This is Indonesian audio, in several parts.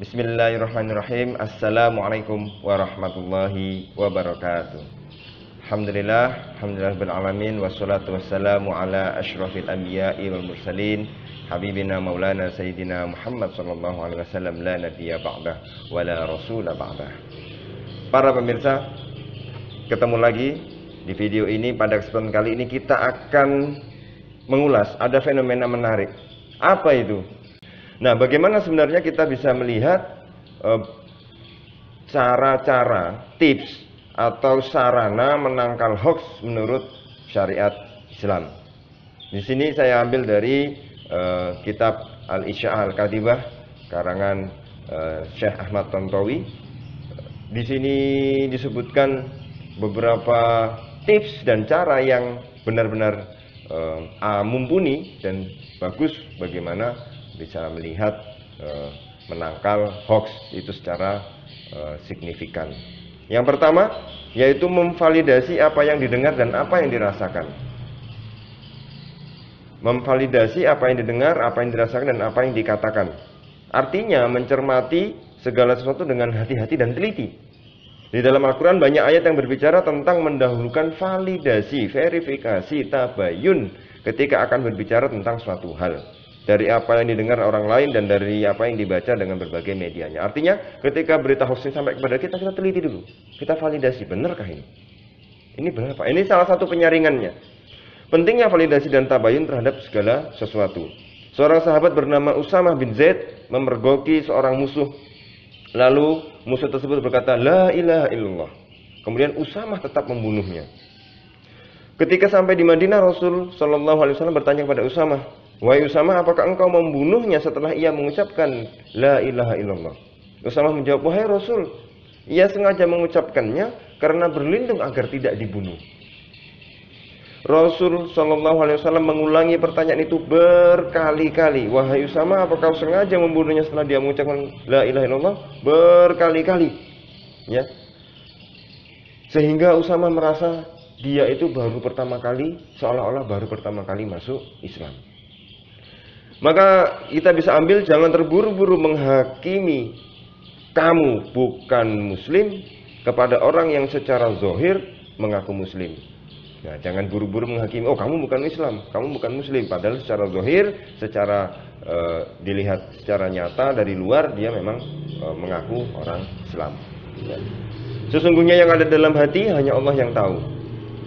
Bismillahirrahmanirrahim. Assalamualaikum warahmatullahi wabarakatuh. Alhamdulillah bil alamin wassalatu wassalamu ala asyrafil anbiya'i wal mursalin habibina maulana sayyidina Muhammad sallallahu alaihi wasallam la nabiyya ba'dah wa la rasula ba'dah. Para pemirsa, ketemu lagi di video ini. Pada kesempatan kali ini kita akan mengulas ada fenomena menarik. Apa itu? Nah, bagaimana sebenarnya kita bisa melihat cara-cara, tips atau sarana menangkal hoax menurut syariat Islam. Di sini saya ambil dari kitab Al-Isya'ah Al-Kadhibah karangan Syekh Ahmad Tantawi. Di sini disebutkan beberapa tips dan cara yang benar-benar mumpuni dan bagus bagaimana bisa melihat menangkal hoax itu secara signifikan. Yang pertama yaitu memvalidasi apa yang didengar dan apa yang dirasakan. Memvalidasi apa yang didengar, apa yang dirasakan dan apa yang dikatakan. Artinya mencermati segala sesuatu dengan hati-hati dan teliti. Di dalam Al-Quran banyak ayat yang berbicara tentang mendahulukan validasi, verifikasi, tabayun ketika akan berbicara tentang suatu hal. Dari apa yang didengar orang lain dan dari apa yang dibaca dengan berbagai medianya. Artinya ketika berita hoax ini sampai kepada kita teliti dulu. Kita validasi, benarkah ini? Ini benar Pak. Ini salah satu penyaringannya. Pentingnya validasi dan tabayun terhadap segala sesuatu. Seorang sahabat bernama Usamah bin Zaid memergoki seorang musuh. Lalu musuh tersebut berkata, La ilaha illallah. Kemudian Usamah tetap membunuhnya. Ketika sampai di Madinah, Rasul Shallallahu Alaihi Wasallam bertanya kepada Usamah, wahai Usamah, apakah engkau membunuhnya setelah ia mengucapkan La ilaha illallah? Usamah menjawab, wahai Rasul, ia sengaja mengucapkannya karena berlindung agar tidak dibunuh. Rasul Shallallahu Alaihi Wasallam mengulangi pertanyaan itu berkali-kali. Wahai Usamah, apakah kau sengaja membunuhnya setelah dia mengucapkan La ilaha illallah? Berkali-kali. Ya. Sehingga Usamah merasa dia itu baru pertama kali, seolah-olah baru pertama kali masuk Islam. Maka kita bisa ambil, jangan terburu-buru menghakimi kamu bukan muslim kepada orang yang secara zahir mengaku muslim. Nah, jangan buru-buru menghakimi, oh kamu bukan Islam, kamu bukan muslim. Padahal secara zahir, secara dilihat secara nyata dari luar dia memang mengaku orang Islam. Ya. Sesungguhnya yang ada dalam hati hanya Allah yang tahu.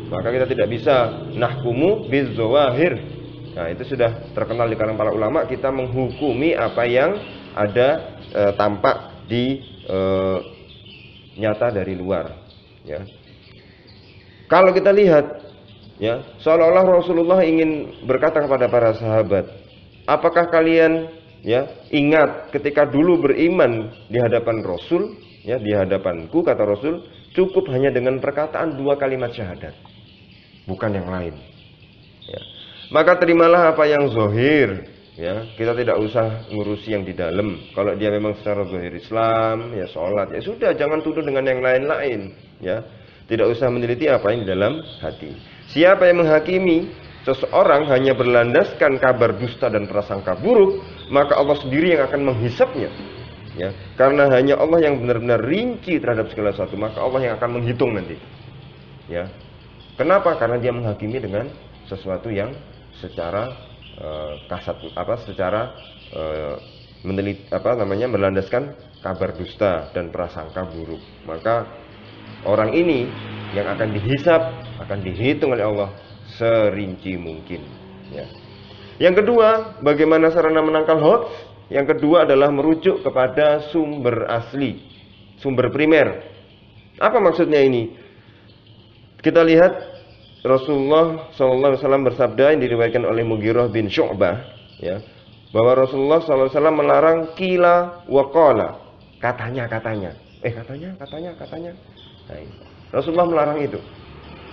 Maka kita tidak bisa nahkumu bizzawahir. Nah, itu sudah terkenal di kalangan para ulama, kita menghukumi apa yang ada tampak di nyata dari luar. Ya. Kalau kita lihat, ya, seolah-olah Rasulullah ingin berkata kepada para sahabat, apakah kalian ingat ketika dulu beriman di hadapan Rasul, ya, di hadapanku, kata Rasul, cukup hanya dengan perkataan 2 kalimat syahadat, bukan yang lain. Ya. Maka terimalah apa yang zahir, ya. Kita tidak usah ngurusi yang di dalam. Kalau dia memang secara zahir Islam, ya sholat, ya sudah, jangan tuduh dengan yang lain-lain, ya. Tidak usah meneliti apa yang di dalam hati. Siapa yang menghakimi seseorang hanya berlandaskan kabar dusta dan prasangka buruk, maka Allah sendiri yang akan menghisapnya. Ya, karena hanya Allah yang benar-benar rinci terhadap segala sesuatu, maka Allah yang akan menghitung nanti. Ya. Kenapa? Karena dia menghakimi dengan sesuatu yang secara secara berlandaskan kabar dusta dan prasangka buruk. Maka orang ini yang akan dihisap, akan dihitung oleh Allah serinci mungkin. Ya. Yang kedua, bagaimana sarana menangkal hoax? Yang kedua adalah merujuk kepada sumber asli, sumber primer. Apa maksudnya ini? Kita lihat Rasulullah SAW bersabda yang diriwayatkan oleh Mughirah bin Syu'bah, ya, bahwa Rasulullah SAW melarang kila wa qala, katanya. Nah, Rasulullah melarang itu.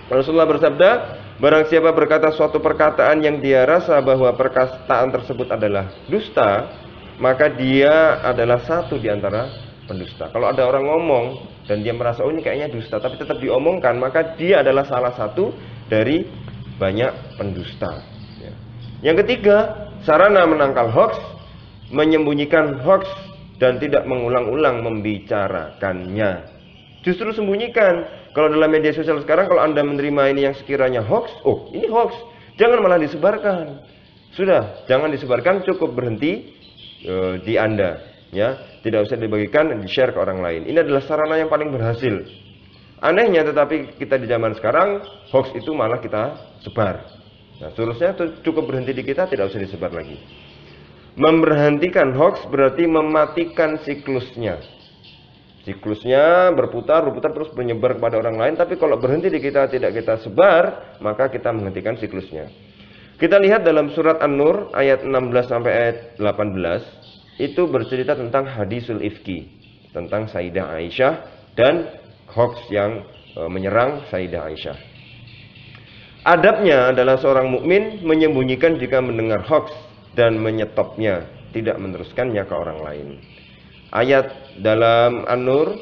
Rasulullah bersabda, barang siapa berkata suatu perkataan yang dia rasa bahwa perkataan tersebut adalah dusta, maka dia adalah satu di antara pendusta. Kalau ada orang ngomong dan dia merasa oh ini kayaknya dusta, tapi tetap diomongkan, maka dia adalah salah satu dari banyak pendusta. Yang ketiga, sarana menangkal hoax, menyembunyikan hoax dan tidak mengulang-ulang membicarakannya. Justru sembunyikan. Kalau dalam media sosial sekarang, kalau Anda menerima ini yang sekiranya hoax, oh ini hoax, jangan malah disebarkan. Sudah, jangan disebarkan, cukup berhenti di Anda, ya. Tidak usah dibagikan, di-share ke orang lain. Ini adalah sarana yang paling berhasil. Anehnya, tetapi kita di zaman sekarang, hoax itu malah kita sebar. Nah, seharusnya cukup berhenti di kita, tidak usah disebar lagi. Memberhentikan hoax berarti mematikan siklusnya. Siklusnya berputar terus menyebar kepada orang lain. Tapi kalau berhenti di kita, tidak kita sebar, maka kita menghentikan siklusnya. Kita lihat dalam surat An-Nur ayat 16 sampai ayat 18, itu bercerita tentang hadisul ifki, tentang Sayyidah Aisyah dan hoax yang menyerang Sayyidah Aisyah. Adabnya adalah seorang mukmin menyembunyikan jika mendengar hoax dan menyetopnya, tidak meneruskannya ke orang lain. Ayat dalam An-Nur,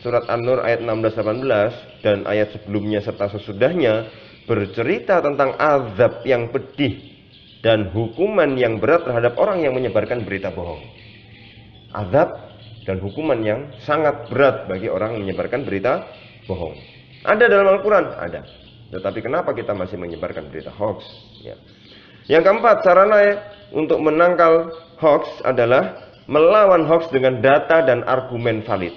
surat An-Nur ayat 16-18 dan ayat sebelumnya serta sesudahnya bercerita tentang azab yang pedih dan hukuman yang berat terhadap orang yang menyebarkan berita bohong. Azab dan hukuman yang sangat berat bagi orang yang menyebarkan berita bohong. Ada dalam Al-Quran? Ada. Tetapi kenapa kita masih menyebarkan berita hoax? Ya. Yang keempat, sarana untuk menangkal hoax adalah melawan hoax dengan data dan argumen valid.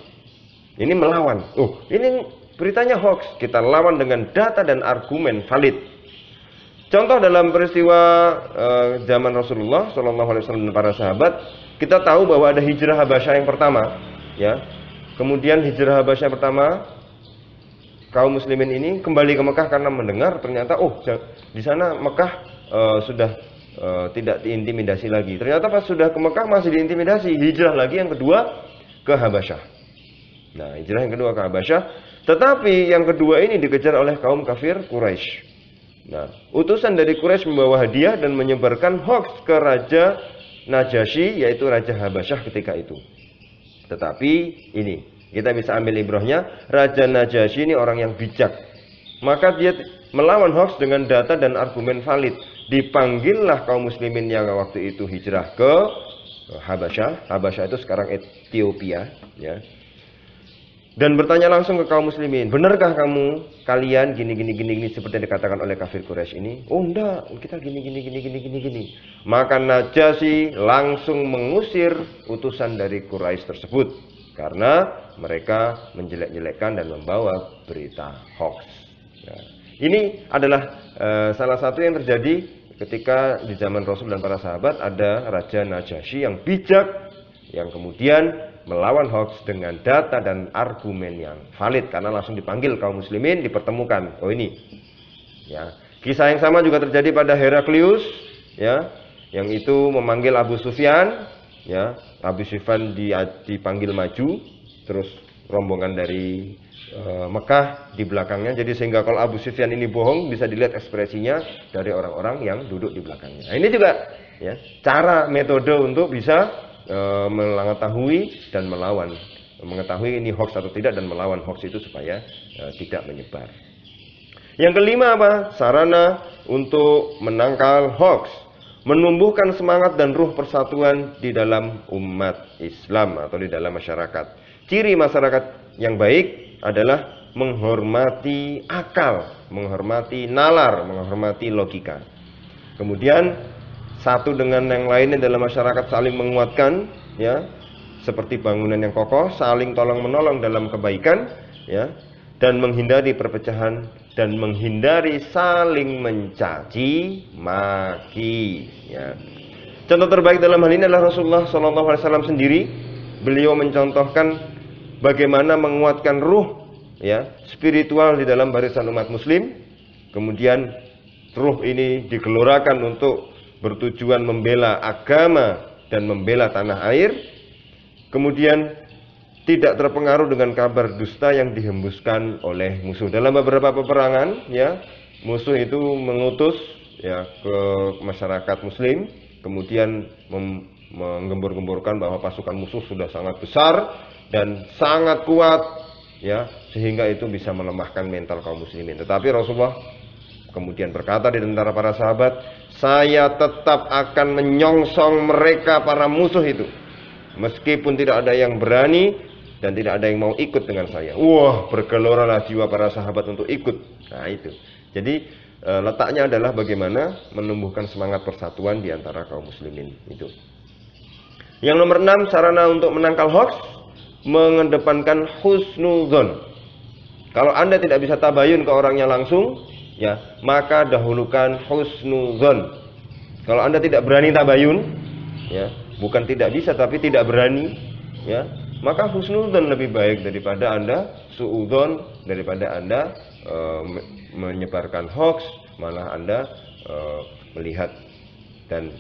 Ini melawan. Oh, ini beritanya hoax. Kita lawan dengan data dan argumen valid. Contoh dalam peristiwa zaman Rasulullah SAW dan para sahabat, kita tahu bahwa ada hijrah Habasyah yang pertama, ya. Kemudian hijrah Habasyah pertama, kaum muslimin ini kembali ke Mekah karena mendengar ternyata di sana Mekah sudah tidak diintimidasi lagi. Ternyata pas sudah ke Mekah masih diintimidasi. Hijrah lagi yang kedua ke Habasyah. Nah, hijrah yang kedua ke Habasyah, tetapi yang kedua ini dikejar oleh kaum kafir Quraisy. Nah, utusan dari Quraisy membawa hadiah dan menyebarkan hoax ke Raja Najasyi, yaitu Raja Habasyah ketika itu. Tetapi ini, kita bisa ambil ibrahnya, Raja Najasyi ini orang yang bijak. Maka dia melawan hoax dengan data dan argumen valid. Dipanggillah kaum muslimin yang waktu itu hijrah ke Habasyah. Habasyah itu sekarang Ethiopia, ya. Dan bertanya langsung ke kaum muslimin, benarkah kalian gini seperti yang dikatakan oleh kafir Quraisy ini? Oh enggak, kita gini. Maka Najasyi langsung mengusir utusan dari Quraisy tersebut karena mereka menjelek-jelekkan dan membawa berita hoax. Nah, ini adalah salah satu yang terjadi ketika di zaman Rasul dan para sahabat. Ada Raja Najasyi yang bijak, yang kemudian melawan hoax dengan data dan argumen yang valid, karena langsung dipanggil kaum muslimin, dipertemukan. Oh ini, ya. Kisah yang sama juga terjadi pada Heraklius, ya, yang itu memanggil Abu Sufyan, ya. Abu Sufyan dipanggil maju, terus rombongan dari Mekah di belakangnya. Jadi sehingga kalau Abu Sufyan ini bohong, bisa dilihat ekspresinya dari orang-orang yang duduk di belakangnya. Nah, ini juga, ya, cara metode untuk bisa mengetahui dan melawan, mengetahui ini hoax atau tidak dan melawan hoax itu supaya tidak menyebar. Yang kelima apa? Sarana untuk menangkal hoax, menumbuhkan semangat dan ruh persatuan di dalam umat Islam atau di dalam masyarakat. Ciri masyarakat yang baik adalah menghormati akal, menghormati nalar, menghormati logika. Kemudian satu dengan yang lainnya dalam masyarakat saling menguatkan, ya, seperti bangunan yang kokoh, saling tolong menolong dalam kebaikan, ya, dan menghindari perpecahan dan menghindari saling mencaci maki, ya. Contoh terbaik dalam hal ini adalah Rasulullah SAW sendiri. Beliau mencontohkan bagaimana menguatkan ruh, ya, spiritual di dalam barisan umat muslim. Kemudian ruh ini digelorakan untuk bertujuan membela agama dan membela tanah air. Kemudian tidak terpengaruh dengan kabar dusta yang dihembuskan oleh musuh. Dalam beberapa peperangan, ya, musuh itu mengutus, ya, ke masyarakat muslim, kemudian menggembur-gemburkan bahwa pasukan musuh sudah sangat besar dan sangat kuat, ya, sehingga itu bisa melemahkan mental kaum muslimin. Tetapi Rasulullah kemudian berkata di antara para sahabat, saya tetap akan menyongsong mereka para musuh itu. Meskipun tidak ada yang berani dan tidak ada yang mau ikut dengan saya. Wah, bergeloralah jiwa para sahabat untuk ikut. Nah, itu. Jadi letaknya adalah bagaimana menumbuhkan semangat persatuan di antara kaum muslimin. Itu. Yang nomor 6, sarana untuk menangkal hoax, mengedepankan husnuzon. Kalau Anda tidak bisa tabayun ke orangnya langsung, ya, maka dahulukan husnuzon. Kalau Anda tidak berani tabayun, ya, bukan tidak bisa tapi tidak berani, ya, maka husnuzon lebih baik daripada Anda suudzon, daripada Anda menyebarkan hoax, malah Anda melihat dan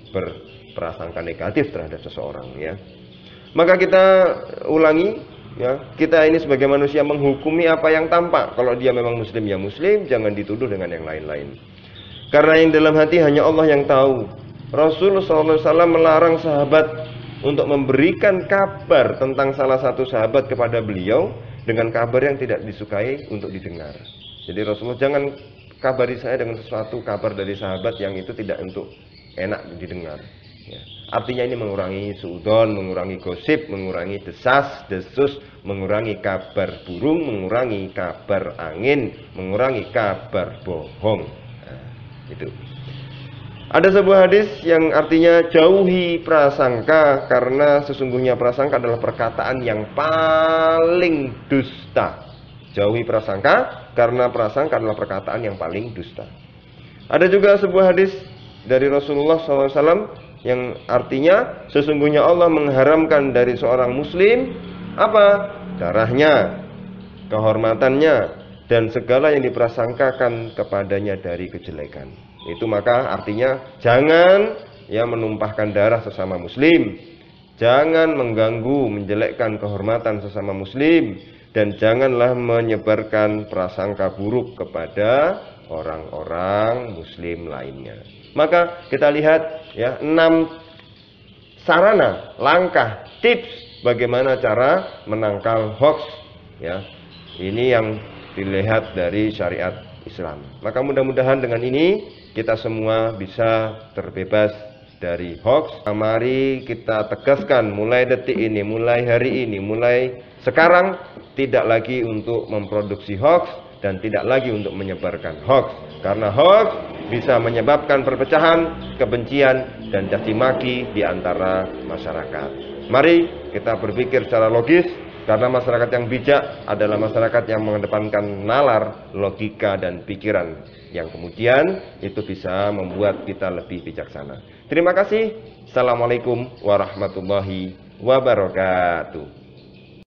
berprasangka negatif terhadap seseorang, ya. Maka kita ulangi, ya, kita ini sebagai manusia menghukumi apa yang tampak. Kalau dia memang muslim ya muslim, jangan dituduh dengan yang lain-lain. Karena yang dalam hati hanya Allah yang tahu. Rasulullah SAW melarang sahabat untuk memberikan kabar tentang salah satu sahabat kepada beliau dengan kabar yang tidak disukai untuk didengar. Jadi Rasulullah, jangan kabari saya dengan sesuatu kabar dari sahabat yang itu tidak untuk enak didengar, ya. Artinya ini mengurangi suudzon, mengurangi gosip, mengurangi desas, desus, mengurangi kabar burung, mengurangi kabar angin, mengurangi kabar bohong. Nah, itu. Ada sebuah hadis yang artinya jauhi prasangka, karena sesungguhnya prasangka adalah perkataan yang paling dusta. Jauhi prasangka karena prasangka adalah perkataan yang paling dusta. Ada juga sebuah hadis dari Rasulullah SAW yang artinya sesungguhnya Allah mengharamkan dari seorang muslim apa? Darahnya, kehormatannya, dan segala yang diprasangkakan kepadanya dari kejelekan. Itu maka artinya jangan, ya, menumpahkan darah sesama muslim, jangan mengganggu, menjelekkan kehormatan sesama muslim, dan janganlah menyebarkan prasangka buruk kepada orang-orang muslim lainnya. Maka kita lihat, ya, 6 sarana, langkah, tips bagaimana cara menangkal hoax, ya. Ini yang dilihat dari syariat Islam. Maka mudah-mudahan dengan ini kita semua bisa terbebas dari hoax. Mari kita tegaskan mulai detik ini, mulai hari ini, mulai sekarang, tidak lagi untuk memproduksi hoax dan tidak lagi untuk menyebarkan hoax. Karena hoax bisa menyebabkan perpecahan, kebencian, dan caci maki di antara masyarakat. Mari kita berpikir secara logis, karena masyarakat yang bijak adalah masyarakat yang mengedepankan nalar, logika, dan pikiran, yang kemudian itu bisa membuat kita lebih bijaksana. Terima kasih. Assalamualaikum warahmatullahi wabarakatuh.